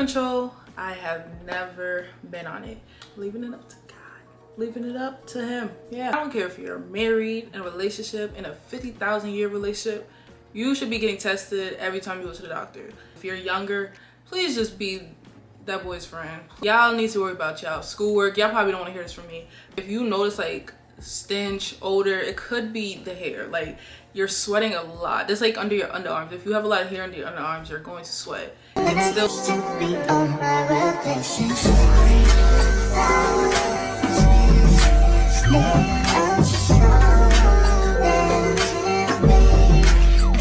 control, I have never been on it. Leaving it up to God. Leaving it up to him. Yeah. I don't care if you're married, in a relationship, in a 50,000-year relationship. You should be getting tested every time you go to the doctor. If you're younger, please just be that boy's friend. Y'all need to worry about y'all schoolwork. Y'all probably don't want to hear this from me. If you notice like stench, odor, it could be the hair. Like you're sweating a lot. That's like under your underarms. If you have a lot of hair under your underarms, you're going to sweat. And still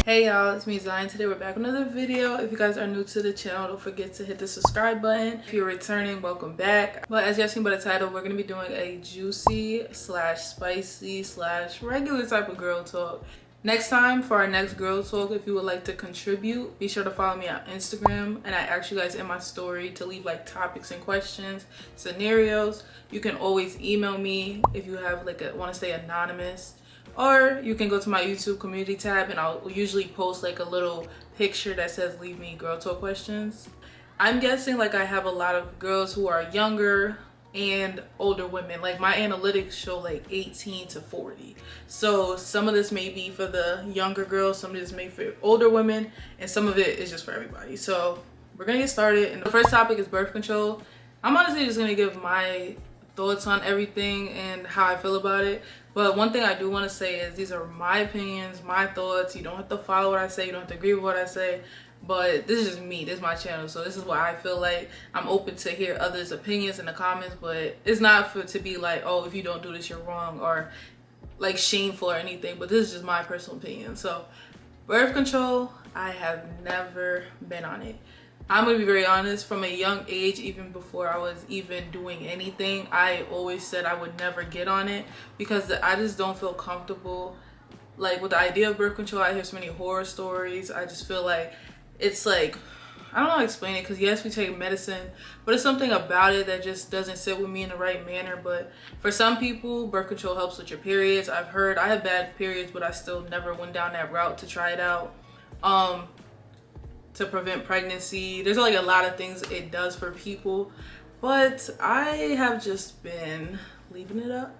Hey y'all, it's me Zion. Today we're back with another video. If you guys are new to the channel, don't forget to hit the subscribe button. If you're returning, welcome back. But as y'all seen by the title, we're gonna be doing a juicy slash spicy slash regular type of girl talk. Next time for our next girl talk, if you would like to contribute, be sure to follow me on Instagram, and I ask you guys in my story to leave like topics and questions, scenarios. You can always email me if you have like want to stay anonymous. Or you can go to my YouTube community tab and I'll usually post like a little picture that says leave me girl talk questions. I'm guessing like I have a lot of girls who are younger and older women. Like my analytics show like 18 to 40. So some of this may be for the younger girls, some of this may be for older women, and some of it is just for everybody. So we're gonna get started. And the first topic is birth control. I'm honestly just gonna give my thoughts on everything and how I feel about it. But one thing I do want to say is these are my opinions, my thoughts. You don't have to follow what I say, you don't have to agree with what I say, but this is just me. This is my channel, so this is what I feel like. I'm open to hear others' opinions in the comments, but it's not to be like, oh, if you don't do this you're wrong, or like shameful or anything. But this is just my personal opinion. So birth control, I have never been on it. I'm gonna be very honest, from a young age, even before I was even doing anything, I always said I would never get on it because I just don't feel comfortable like with the idea of birth control. I hear so many horror stories. I just feel like it's like, I don't know how to explain it, because yes, we take medicine, but it's something about it that just doesn't sit with me in the right manner. But for some people, birth control helps with your periods. I've heard, I have bad periods, but I still never went down that route to try it out. To prevent pregnancy, there's like a lot of things it does for people, but I have just been leaving it up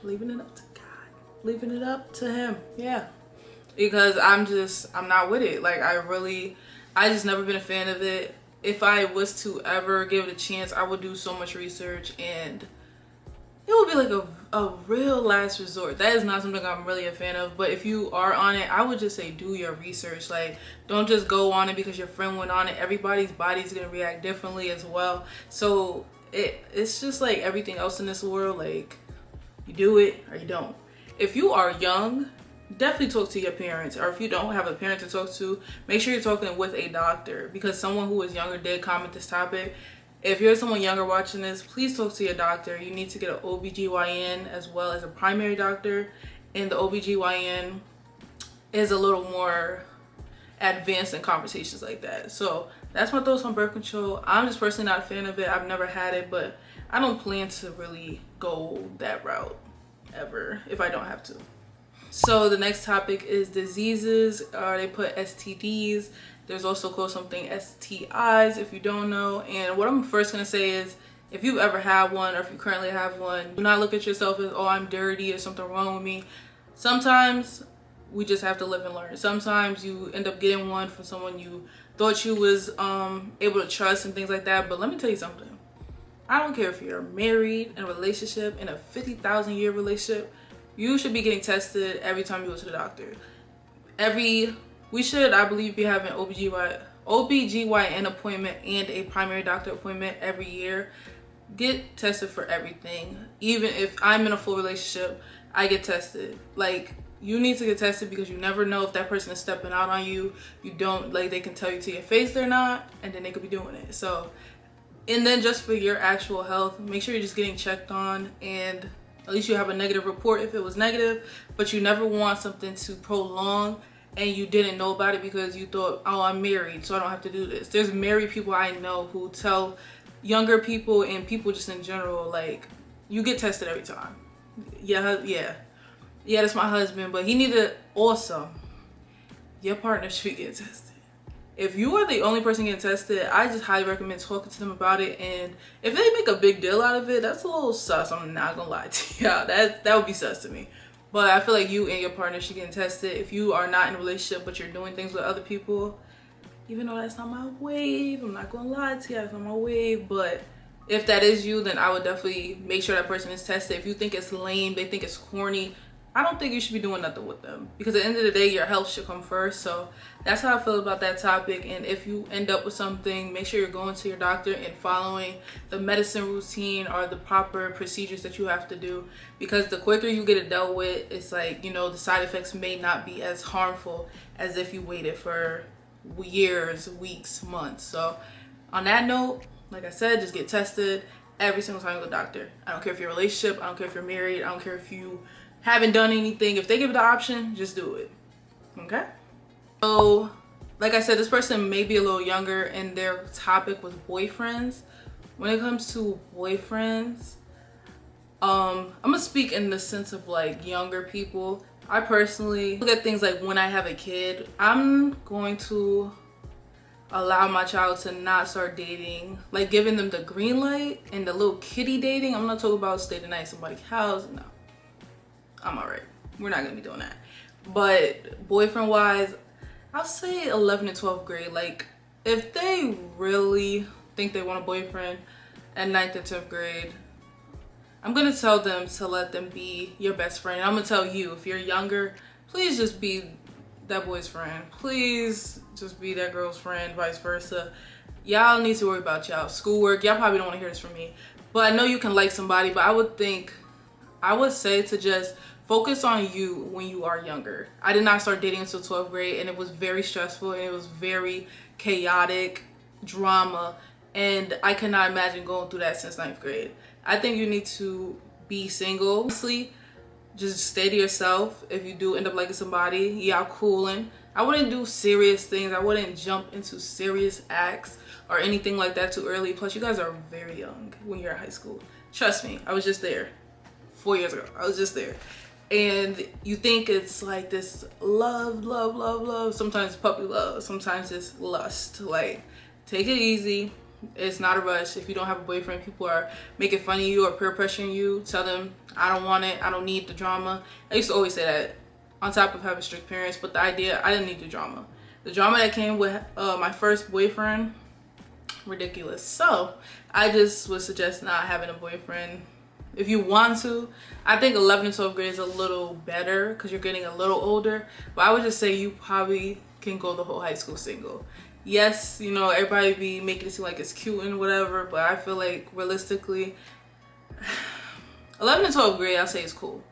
to God, leaving it up to him. Yeah, because I'm not with it. Like I just never been a fan of it. If I was to ever give it a chance, I would do so much research, and it would be like a real last resort. That is not something I'm really a fan of. But if you are on it, I would just say do your research. Like, don't just go on it because your friend went on it. Everybody's body is gonna react differently as well. So it's just like everything else in this world. Like, you do it or you don't. If you are young, definitely talk to your parents. Or if you don't have a parent to talk to, make sure you're talking with a doctor, because someone who is younger did comment this topic. If you're someone younger watching this, please talk to your doctor. You need to get an OBGYN as well as a primary doctor. And the OBGYN is a little more advanced in conversations like that. So that's my thoughts on birth control. I'm just personally not a fan of it. I've never had it, but I don't plan to really go that route ever if I don't have to. So the next topic is diseases. They put STDs. There's also called something STIs if you don't know. And what I'm first gonna say is, if you've ever had one or if you currently have one, do not look at yourself as, oh, I'm dirty or something wrong with me. Sometimes we just have to live and learn. Sometimes you end up getting one from someone you thought you was able to trust and things like that. But let me tell you something. I don't care if you're married, in a relationship, in a 50,000-year relationship, you should be getting tested every time you go to the doctor. We should, I believe, be having OBGYN appointment and a primary doctor appointment every year. Get tested for everything. Even if I'm in a full relationship, I get tested. Like, you need to get tested because you never know if that person is stepping out on you. You don't, like, they can tell you to your face they're not, and then they could be doing it. So, and then just for your actual health, make sure you're just getting checked on, and at least you have a negative report if it was negative. But you never want something to prolong and you didn't know about it because you thought, oh, I'm married, so I don't have to do this. There's married people I know who tell younger people and people just in general, like, you get tested every time. Yeah, that's my husband, but he needed also, your partner should be getting tested. If you are the only person getting tested, I just highly recommend talking to them about it. And if they make a big deal out of it, that's a little sus. I'm not gonna lie to y'all. That would be sus to me. But I feel like you and your partner should get tested. If you are not in a relationship but you're doing things with other people, even though that's not my wave, I'm not gonna lie to you, that's not my wave. But if that is you, then I would definitely make sure that person is tested. If you think it's lame, they think it's corny, I don't think you should be doing nothing with them, because at the end of the day, your health should come first. So that's how I feel about that topic. And if you end up with something, make sure you're going to your doctor and following the medicine routine or the proper procedures that you have to do, because the quicker you get it dealt with, it's like, you know, the side effects may not be as harmful as if you waited for years, weeks, months. So on that note, like I said, just get tested every single time you go to the doctor. I don't care if you're in a relationship, I don't care if you're married, I don't care if you haven't done anything. If they give you the option, just do it. Okay? So, like I said, this person may be a little younger and their topic was boyfriends. When it comes to boyfriends, I'm gonna speak in the sense of like younger people. I personally look at things like when I have a kid, I'm going to allow my child to not start dating, like giving them the green light and the little kiddie dating. I'm not talking about stay the night at somebody's house. No, I'm all right. We're not gonna be doing that. But boyfriend wise, I'll say 11th and 12th grade. Like if they really think they want a boyfriend at 9th and 10th grade, I'm gonna tell them to let them be your best friend. And I'm gonna tell you, if you're younger, please just be that boy's friend. Please just be that girl's friend, vice versa. Y'all need to worry about y'all schoolwork. Y'all probably don't want to hear this from me, but I know you can like somebody, but I would say to just focus on you when you are younger. I did not start dating until 12th grade, and it was very stressful and it was very chaotic drama, and I cannot imagine going through that since 9th grade. I think you need to be single. Honestly, just stay to yourself. If you do end up liking somebody, y'all cooling. I wouldn't do serious things. I wouldn't jump into serious acts or anything like that too early. Plus, you guys are very young when you're in high school. Trust me, I was just there 4 years ago. I was just there. And you think it's like this love, love, love, love. Sometimes it's puppy love. Sometimes it's lust. Like, take it easy. It's not a rush. If you don't have a boyfriend, people are making fun of you or peer pressuring you, tell them, I don't want it. I don't need the drama. I used to always say that, on top of having strict parents, but the idea, I didn't need the drama. The drama that came with my first boyfriend, ridiculous. So I just would suggest not having a boyfriend. If you want to, I think 11th and 12th grade is a little better because you're getting a little older, but I would just say you probably can go the whole high school single. Yes, you know, everybody be making it seem like it's cute and whatever, but I feel like realistically, 11th and 12th grade, I'll say it's cool.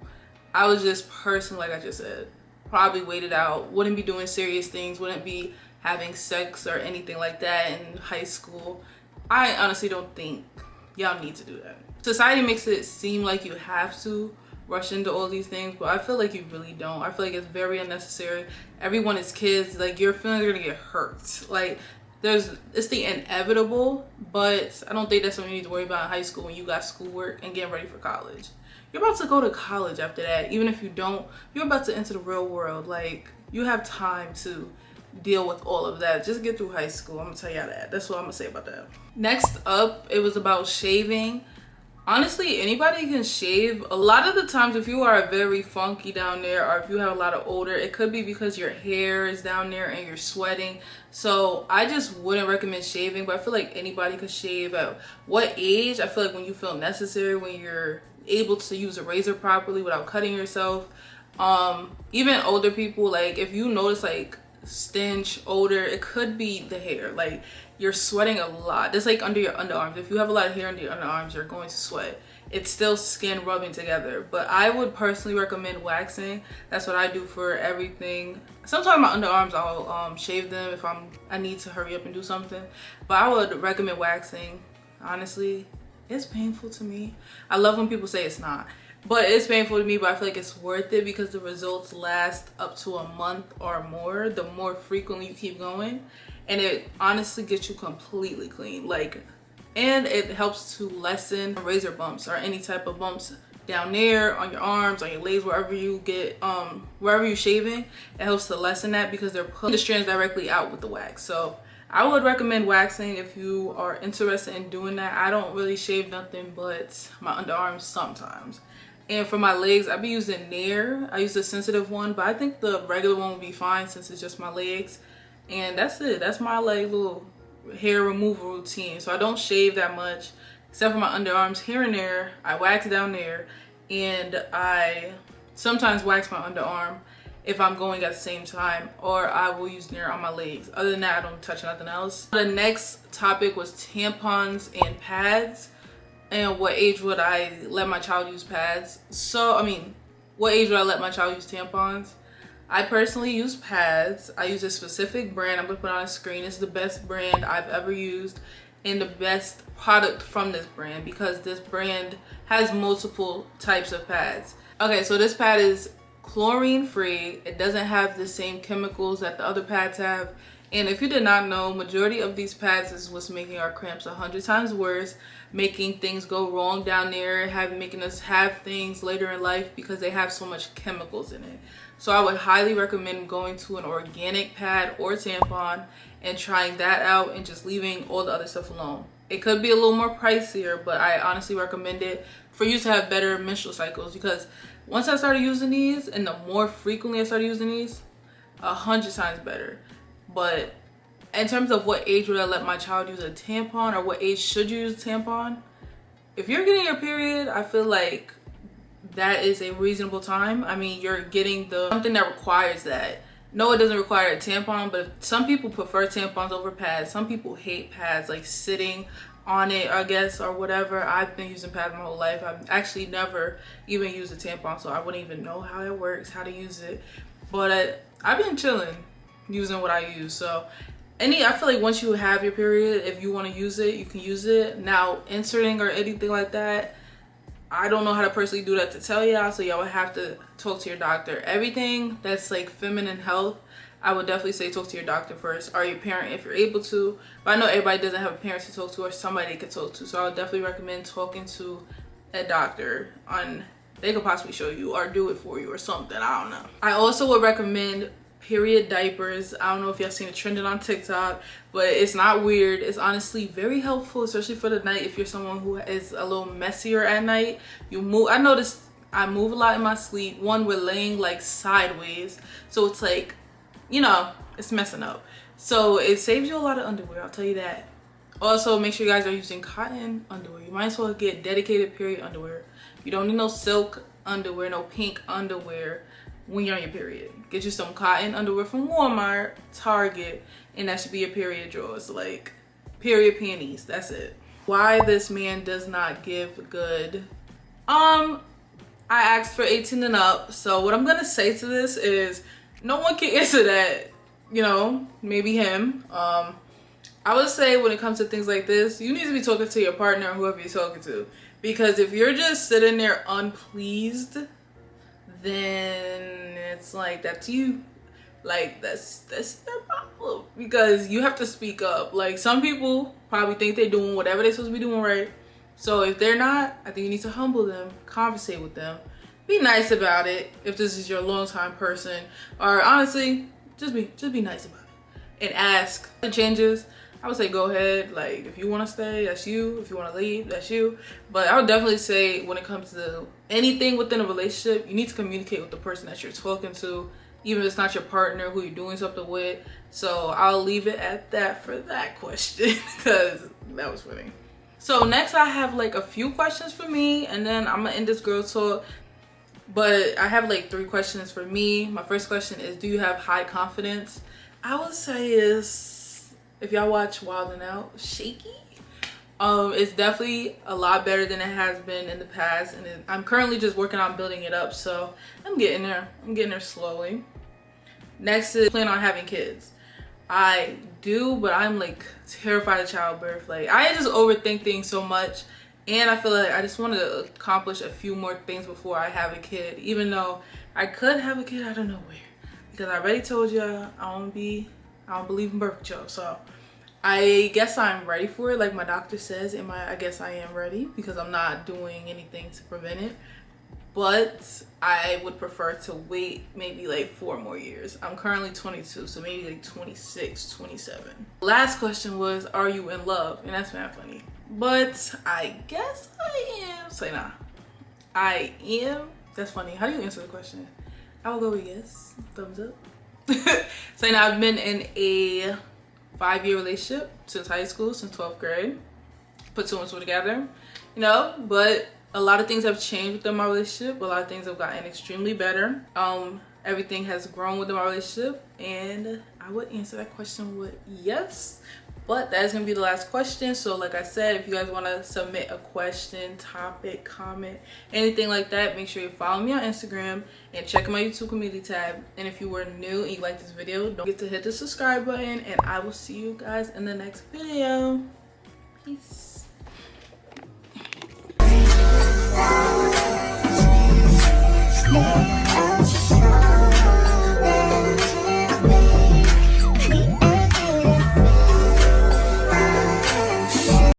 I was just personally, like I just said, probably waited out, wouldn't be doing serious things, wouldn't be having sex or anything like that in high school. I honestly don't think y'all need to do that. Society makes it seem like you have to rush into all these things, but I feel like you really don't. I feel like it's very unnecessary. Everyone is kids. Like, your feelings are gonna get hurt. Like, it's the inevitable, but I don't think that's something you need to worry about in high school when you got schoolwork and getting ready for college. You're about to go to college after that. Even if you don't, you're about to enter the real world. Like, you have time to deal with all of that. Just get through high school. I'm gonna tell y'all that. That's what I'm gonna say about that. Next up, it was about shaving. Honestly, anybody can shave. A lot of the times, if you are very funky down there, or if you have a lot of odor, it could be because your hair is down there and you're sweating. So I just wouldn't recommend shaving, but I feel like anybody could shave. At what age? I feel like when you feel necessary, when you're able to use a razor properly without cutting yourself. Even older people, like if you notice like stench, odor, it could be the hair. Like, you're sweating a lot. That's like under your underarms. If you have a lot of hair under your underarms, you're going to sweat. It's still skin rubbing together. But I would personally recommend waxing. That's what I do for everything. Sometimes my underarms, I'll shave them if I need to hurry up and do something. But I would recommend waxing. Honestly, it's painful to me. I love when people say it's not. But it's painful to me, but I feel like it's worth it because the results last up to a month or more, the more frequently you keep going. And it honestly gets you completely clean. Like, and it helps to lessen razor bumps or any type of bumps down there, on your arms, on your legs, wherever you get, wherever you're shaving. It helps to lessen that because they're pulling the strands directly out with the wax. So I would recommend waxing if you are interested in doing that. I don't really shave nothing but my underarms sometimes. And for my legs, I be using Nair. I use the sensitive one, but I think the regular one will be fine since it's just my legs. And that's it. That's my like little hair removal routine. So I don't shave that much except for my underarms. Here and there I wax down there, and I sometimes wax my underarm if I'm going at the same time, or I will use Nair on my legs. Other than that, I don't touch nothing else. The next topic was tampons and pads, and what age would I let my child use pads. So I mean, what age would I let my child use tampons? I personally use pads. I use a specific brand. I'm gonna put on a screen. It's the best brand I've ever used and the best product from this brand, because this brand has multiple types of pads. Okay, so this pad is chlorine free. It doesn't have the same chemicals that the other pads have. And if you did not know, majority of these pads is what's making our cramps 100 times worse, making things go wrong down there, making us have things later in life because they have so much chemicals in it. So I would highly recommend going to an organic pad or tampon and trying that out and just leaving all the other stuff alone. It could be a little more pricier, but I honestly recommend it for you to have better menstrual cycles, because once I started using these, and the more frequently I started using these, 100 times better. But in terms of what age would I let my child use a tampon, or what age should you use a tampon, if you're getting your period, I feel like that is a reasonable time. I mean, you're getting something that requires that. No, it doesn't require a tampon, but some people prefer tampons over pads. Some people hate pads, like sitting on it, I guess, or whatever. I've been using pads my whole life. I've actually never even used a tampon, so I wouldn't even know how it works, how to use it. But I've been chilling using what I use. So I feel like once you have your period, if you want to use it, you can use it. Now, inserting or anything like that, I don't know how to personally do that to tell y'all, so y'all would have to talk to your doctor. Everything that's like feminine health, I would definitely say talk to your doctor first, or your parent if you're able to. But I know everybody doesn't have a parent to talk to or somebody they could talk to. So I would definitely recommend talking to a doctor on, they could possibly show you or do it for you or something. I don't know. I also would recommend period diapers. I don't know if y'all seen it trending on TikTok, but it's not weird. It's honestly very helpful, especially for the night. If you're someone who is a little messier at night, you move. I noticed I move a lot in my sleep. One, we're laying like sideways, so it's like, you know, it's messing up. So it saves you a lot of underwear, I'll tell you that. Also, make sure you guys are using cotton underwear. You might as well get dedicated period underwear. You don't need no silk underwear, no pink underwear when you're on your period. Get you some cotton underwear from Walmart, Target, and that should be your period drawers, like period panties. That's it. Why this man does not give good. I asked for 18 and up, so what I'm gonna say to this is no one can answer that, you know, maybe him. I would say when it comes to things like this, you need to be talking to your partner or whoever you're talking to, because if you're just sitting there unpleased, then it's like, that's you. Like, that's their problem, because you have to speak up. Like, some people probably think they're doing whatever they're supposed to be doing right. So if they're not, I think you need to humble them, conversate with them, be nice about it if this is your longtime person, or honestly, just be nice about it and ask the changes. I would say go ahead. Like, if you want to stay, that's you. If you want to leave, that's you. But I would definitely say when it comes to anything within a relationship, you need to communicate with the person that you're talking to, even if it's not your partner who you're doing something with. So I'll leave it at that for that question, because that was funny. So next I have like a few questions for me, and then I'm gonna end this girl talk. But I have like 3 questions for me. My first question is, do you have high confidence? I would say is, if y'all watch Wild 'N Out, shaky. It's definitely a lot better than it has been in the past, and I'm currently just working on building it up, so I'm getting there. I'm getting there slowly. Next is, plan on having kids. I do, but I'm like terrified of childbirth. Like, I just overthink things so much, and I feel like I just want to accomplish a few more things before I have a kid, even though I could have a kid out of nowhere, because I already told y'all I don't believe in birth control. So I guess I'm ready for it, like my doctor says. I guess I am ready, because I'm not doing anything to prevent it. but I would prefer to wait maybe like 4 more years. I'm currently 22, so maybe like 26, 27. Last question was, are you in love? And that's not funny, but I guess I am. Say nah. I am. That's funny. How do you answer the question? I will go with yes. Thumbs up. So now I've been in a 5-year relationship since high school, since 12th grade. Put 2 and 2 together, you know, but a lot of things have changed within my relationship. A lot of things have gotten extremely better. Everything has grown within my relationship, and I would answer that question with yes. But that is gonna be the last question. So like I said, if you guys want to submit a question, topic, comment, anything like that, make sure you follow me on Instagram and check my YouTube community tab. And if you were new and you like this video, don't forget to hit the subscribe button, and I will see you guys in the next video. Peace.